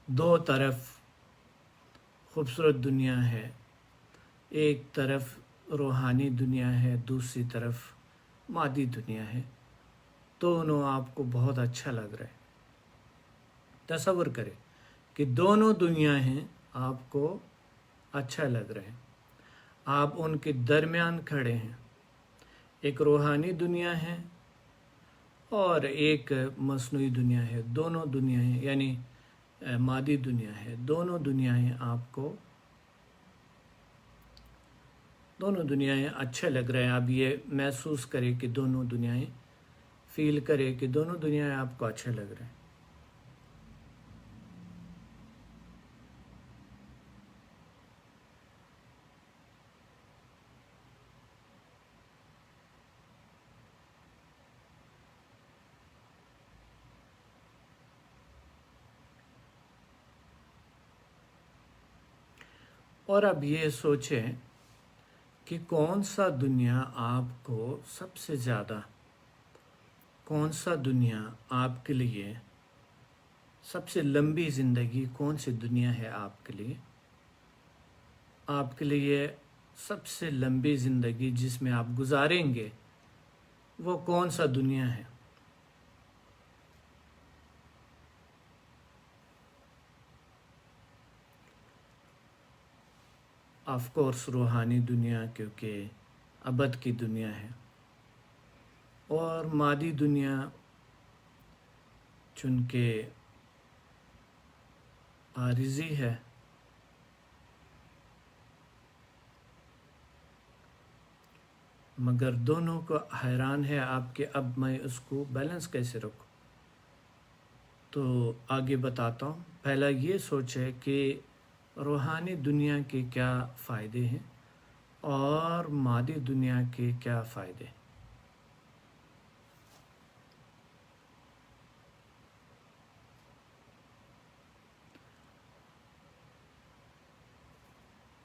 دو طرف خوبصورت دنیا ہے، ایک طرف روحانی دنیا ہے، دوسری طرف مادی دنیا ہے، دونوں آپ کو بہت اچھا لگ رہا ہے۔ تصور کریں کہ دونوں دنیا ہیں، آپ کو اچھا لگ رہا ہے، آپ ان کے درمیان کھڑے ہیں۔ ایک روحانی دنیا ہے اور ایک مصنوعی دنیا ہے، دونوں دنیایں یعنی مادی دنیا ہے، دونوں دنیایں آپ کو دونوں دنیایں اچھے لگ رہے ہیں۔ آپ یہ محسوس کریں کہ دونوں دنیایں، فیل کریں کہ دونوں دنیایں آپ کو اچھے لگ رہے ہیں۔ اور اب یہ سوچیں کہ کون سا دنیا آپ کو سب سے زیادہ، کون سا دنیا آپ کے لیے سب سے لمبی زندگی، کون سی دنیا ہے آپ کے لیے، آپ کے لیے سب سے لمبی زندگی جس میں آپ گزاریں گے، وہ کون سا دنیا ہے؟ آف کورس روحانی دنیا، کیونکہ ابد کی دنیا ہے، اور مادی دنیا چونکہ عارضی ہے۔ مگر دونوں کو حیران ہے آپ کہ اب میں اس کو بیلنس کیسے رکھوں۔ تو آگے بتاتا ہوں۔ پہلا یہ سوچے کہ روحانی دنیا کے کیا فائدے ہیں اور مادی دنیا کے کیا فائدے ہیں۔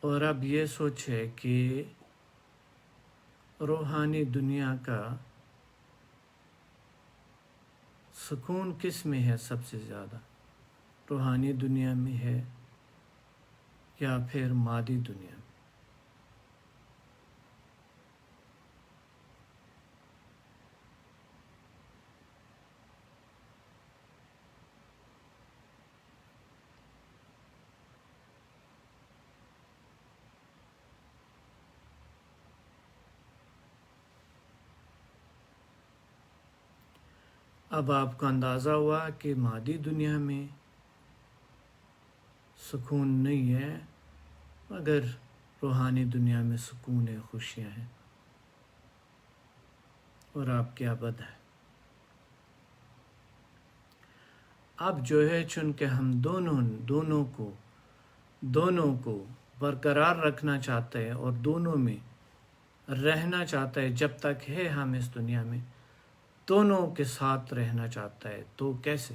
اور اب یہ سوچے کہ روحانی دنیا کا سکون کس میں ہے سب سے زیادہ، روحانی دنیا میں ہے یا پھر مادی دنیا میں۔ اب آپ کو اندازہ ہوا کہ مادی دنیا میں سکون نہیں ہے، مگر روحانی دنیا میں سکون ہے، خوشیاں ہیں، اور آپ کے ابد ہے۔ اب جو ہے چونکہ ہم دونوں کو برقرار رکھنا چاہتے ہیں اور دونوں میں رہنا چاہتا ہے جب تک ہے ہم اس دنیا میں، دونوں کے ساتھ رہنا چاہتا ہے، تو کیسے؟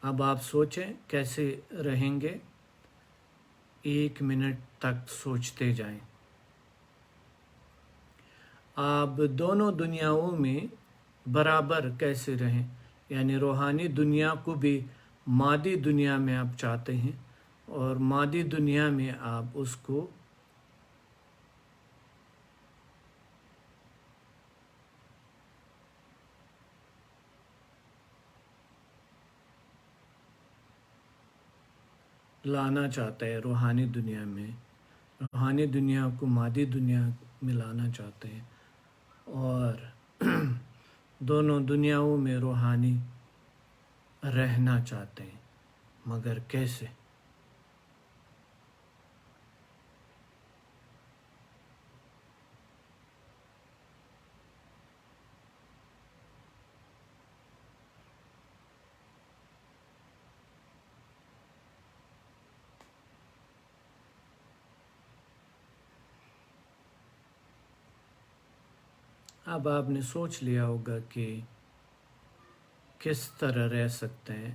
اب آپ سوچیں کیسے رہیں گے، 1 منٹ تک سوچتے جائیں۔ آپ دونوں دنیاؤں میں برابر کیسے رہیں، یعنی روحانی دنیا کو بھی مادی دنیا میں آپ چاہتے ہیں، اور مادی دنیا میں آپ اس کو لانا چاہتا ہے، روحانی دنیا میں، روحانی دنیا کو مادی دنیا میں لانا چاہتے ہیں، اور دونوں دنیاؤں میں روحانی رہنا چاہتے ہیں، مگر کیسے؟ اب آپ نے سوچ لیا ہوگا کہ کس طرح رہ سکتے ہیں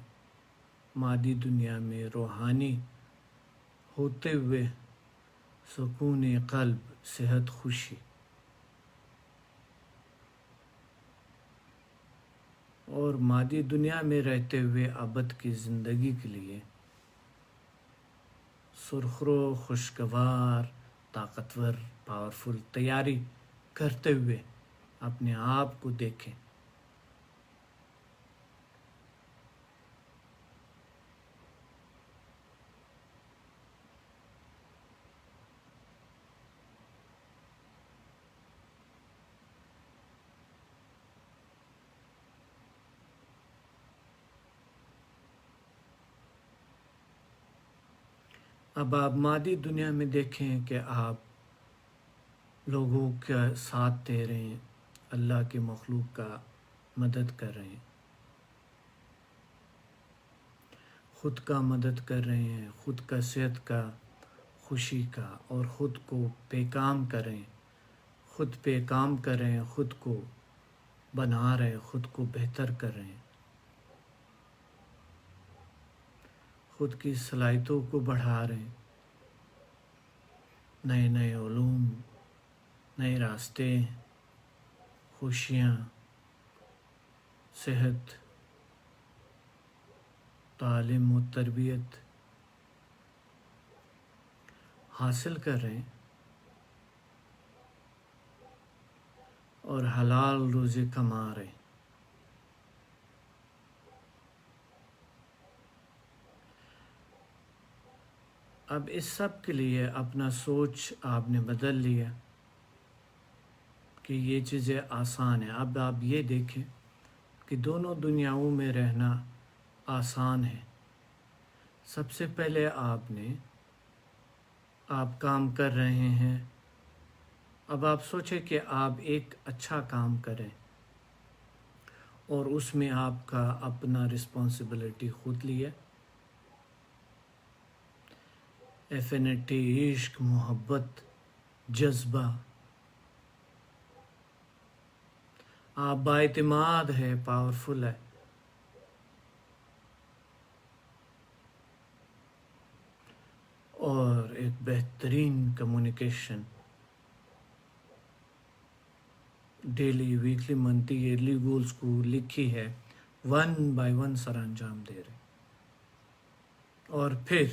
مادی دنیا میں روحانی ہوتے ہوئے، سکون قلب، صحت، خوشی، اور مادی دنیا میں رہتے ہوئے ابد کی زندگی کے لیے سرخرو، خوشگوار، طاقتور، پاورفل تیاری کرتے ہوئے اپنے آپ کو دیکھیں۔ اب آپ مادی دنیا میں دیکھیں کہ آپ لوگوں کا ساتھ دے رہے ہیں، اللہ کے مخلوق کا مدد کر رہے ہیں، خود کا مدد کر رہے ہیں، خود کا صحت کا، خوشی کا، اور خود کو پہ کام کریں، خود پہ کام کر رہے ہیں، خود کو بنا رہے ہیں، خود کو بہتر کر رہے ہیں، خود کی صلاحیتوں کو بڑھا رہے ہیں، نئے نئے علوم، نئے راستے، خوشیاں، صحت، تعلیم و تربیت حاصل کر رہے ہیں، اور حلال روزی کما رہے ہیں۔ اب اس سب کے لیے اپنا سوچ آپ نے بدل لیا کہ یہ چیزیں آسان ہیں۔ اب آپ یہ دیکھیں کہ دونوں دنیاؤں میں رہنا آسان ہے۔ سب سے پہلے آپ کام کر رہے ہیں، اب آپ سوچیں کہ آپ ایک اچھا کام کریں، اور اس میں آپ کا اپنا رسپانسبلٹی خود لیا، ایفینٹی، عشق، محبت، جذبہ، آپ بااعتماد ہے، پاورفل ہے، اور ایک بہترین communication daily, weekly, monthly, yearly goals کو لکھی ہے، 1 بائی 1 سر انجام دے رہے، اور پھر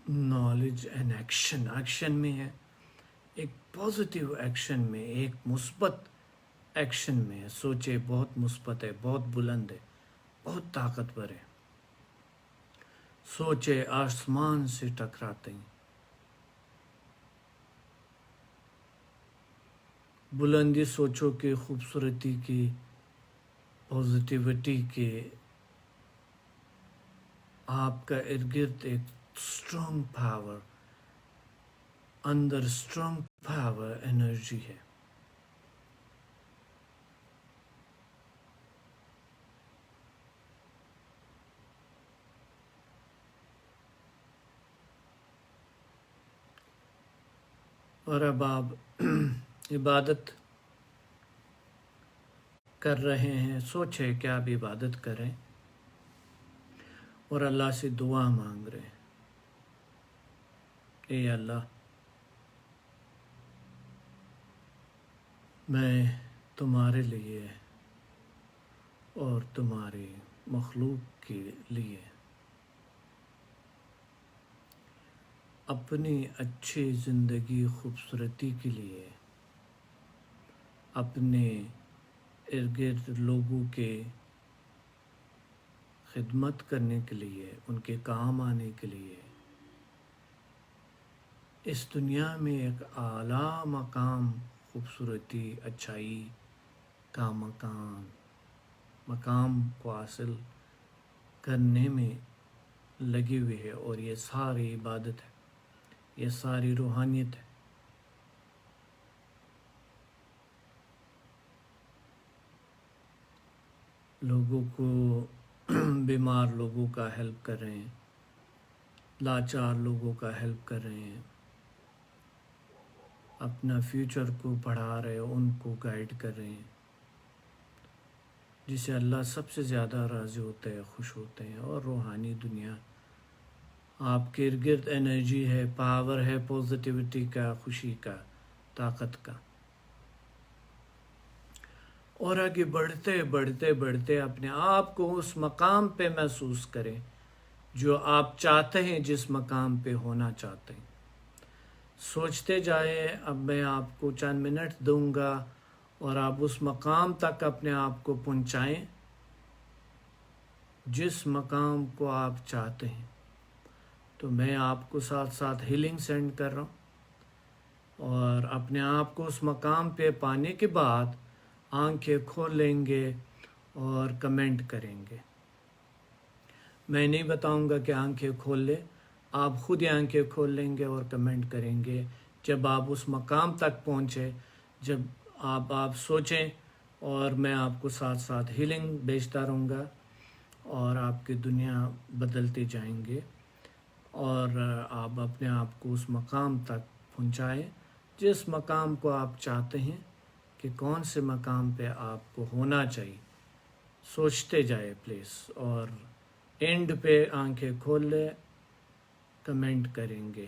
نالج اینڈ ایکشن میں ہے، ایک پازیٹیو ایکشن میں، ایک مثبت ایکشن میں ہے۔ سوچے بہت مثبت ہے، بہت بلند ہے، بہت طاقتور ہے، سوچے آسمان سے ٹکراتے ہیں، بلندی سوچوں کی، خوبصورتی کی، پازیٹیوٹی کے، آپ کا ارد گرد ایک اسٹرانگ پاور، اندر اسٹرانگ پاور، انرجی ہے۔ اور اب آپ عبادت کر رہے ہیں، سوچیں کہ آپ عبادت کریں اور اللہ سے دعا مانگ رہے ہیں، اے اللہ میں تمہارے لیے اور تمہاری مخلوق کے لیے اپنی اچھی زندگی خوبصورتی کے لیے، اپنے ارد گرد لوگوں کے خدمت کرنے کے لیے، ان کے کام آنے کے لیے، اس دنیا میں ایک اعلیٰ مقام، خوبصورتی، اچھائی کا مقام کو حاصل کرنے میں لگی ہوئی ہے، اور یہ ساری عبادت ہے، یہ ساری روحانیت ہے۔ لوگوں کو بیمار لوگوں کا ہیلپ کر رہے ہیں، لاچار لوگوں کا ہیلپ کر رہے ہیں، اپنا فیوچر کو پڑھا رہے ہیں، ان کو گائیڈ کر رہے ہیں، جس سے اللہ سب سے زیادہ راضی ہوتے ہیں، خوش ہوتے ہیں۔ اور روحانی دنیا آپ کے ارد گرد انرجی ہے، پاور ہے، پازیٹیوٹی کا، خوشی کا، طاقت کا، اور آگے بڑھتے بڑھتے بڑھتے اپنے آپ کو اس مقام پہ محسوس کریں جو آپ چاہتے ہیں، جس مقام پہ ہونا چاہتے ہیں۔ سوچتے جائیں، اب میں آپ کو چند منٹ دوں گا اور آپ اس مقام تک اپنے آپ کو پہنچائیں جس مقام کو آپ چاہتے ہیں۔ تو میں آپ کو ساتھ ساتھ ہیلنگ سینڈ کر رہا ہوں، اور اپنے آپ کو اس مقام پہ پانے کے بعد آنکھیں کھول لیں گے اور کمنٹ کریں گے۔ میں نہیں بتاؤں گا کہ آنکھیں کھول لیں، آپ خود ہی آنکھیں کھول لیں گے اور کمنٹ کریں گے جب آپ اس مقام تک پہنچے، جب آپ سوچیں، اور میں آپ کو ساتھ ساتھ ہیلنگ بھیجتا رہوں گا، اور آپ کی دنیا بدلتی جائیں گے، اور آپ اپنے آپ کو اس مقام تک پہنچائیں جس مقام کو آپ چاہتے ہیں کہ کون سے مقام پہ آپ کو ہونا چاہیے۔ سوچتے جائے پلیز، اور اینڈ پہ آنکھیں کھول لے، کمنٹ کریں گے۔